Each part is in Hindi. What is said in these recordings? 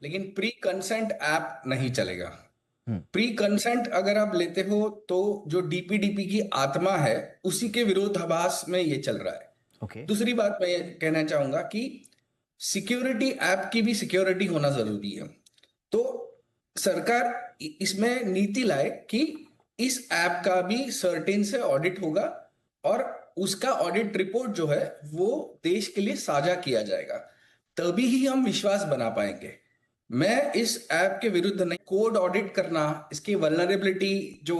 लेकिन प्री कंसेंट ऐप नहीं चलेगा। हम्म। प्री कंसेंट अगर आप लेते हो तो जो डीपीडीपी की आत्मा है उसी के विरोधाभास में ये चल रहा है। ओके। दूसरी बात मैं ये कहना चाहूंगा कि सिक्योरिटी ऐप की भी सिक्योरिटी होना जरूरी है। तो सरकार इसमें नीति लाए कि इस ऐप का भी सर्टेन से ऑडिट होगा और उसका ऑडिट रिपोर्ट जो है वो देश के लिए साझा किया जाएगा। तभी ही हम विश्वास बना पाएंगे। मैं इस ऐप के विरुद्ध नहीं, कोड ऑडिट करना, इसकी वल्नरेबिलिटी जो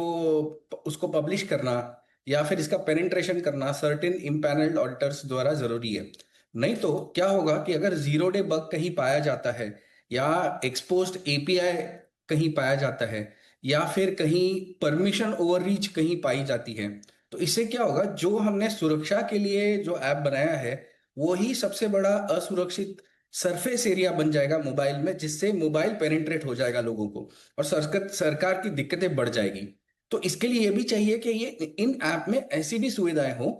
उसको पब्लिश करना या फिर इसका पेनिट्रेशन करना सर्टेन इम्पैनल्ड ऑडिटर्स द्वारा जरूरी है। नहीं तो क्या होगा कि अगर जीरो डे बग कहीं पाया जाता है या एक्सपोज्ड एपीआई कहीं पाया जाता है या फिर कहीं परमिशन ओवररीच कहीं पाई जाती है, तो इससे क्या होगा, जो हमने सुरक्षा के लिए जो ऐप बनाया है वो ही सबसे बड़ा असुरक्षित सरफेस एरिया बन जाएगा मोबाइल में, जिससे मोबाइल पेनिट्रेट हो जाएगा लोगों को और सरकार की दिक्कतें बढ़ जाएगी। तो इसके लिए ये भी चाहिए कि ये इन ऐप में ऐसी भी सुविधाएं हो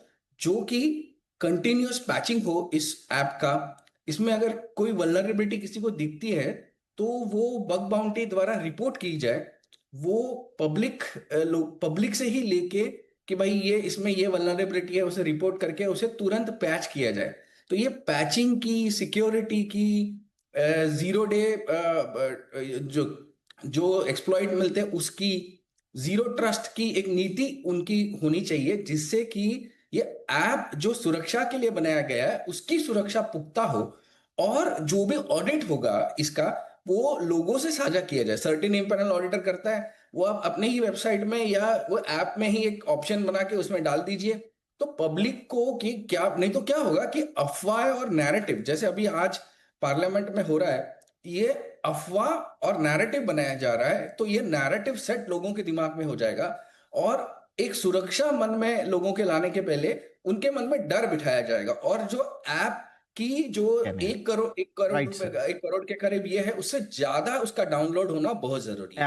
जो कि कंटिन्यूअस पैचिंग हो इस ऐप का। इसमें अगर कोई वल्नरेबिलिटी किसी को दिखती है तो वो बग बाउंटी द्वारा रिपोर्ट की जाए। वो पब्लिक लोग पब्लिक से ही लेके कि भाई ये इसमें ये वल्नरेबिलिटी है उसे रिपोर्ट करके उसे तुरंत पैच किया जाए। तो ये पैचिंग की, सिक्योरिटी की, जीरो डे जो जो एक्सप्लॉइट मिलते हैं उसकी, जीरो ट्रस्ट की एक नीति उनकी होनी चाहिए, जिससे कि ये ऐप जो सुरक्षा के लिए बनाया गया है उसकी सुरक्षा पुख्ता हो और जो भी ऑडिट होगा इसका वो लोगों से साझा किया जाए। सर्टेन इंपैनल ऑडिटर करता है, वो आप अपने ही वेबसाइट में या वो ऐप में ही एक ऑप्शन बना के उसमें डाल दीजिए। तो पब्लिक को कि क्या, नहीं तो क्या होगा कि अफवाह और नैरेटिव जैसे अभी आज पार्लियामेंट में हो रहा है, ये अफवाह और नैरेटिव बनाया जा रहा है। तो ये नैरेटिव सेट लोगों के दिमाग में हो जाएगा और एक सुरक्षा मन में लोगों के लाने के पहले उनके मन में डर बिठाया जाएगा। और जो ऐप की जो कहने हैं। 1 करोड़ राइट सर। 1 करोड़ के करीब ये है, उससे ज्यादा उसका डाउनलोड होना बहुत जरूरी है।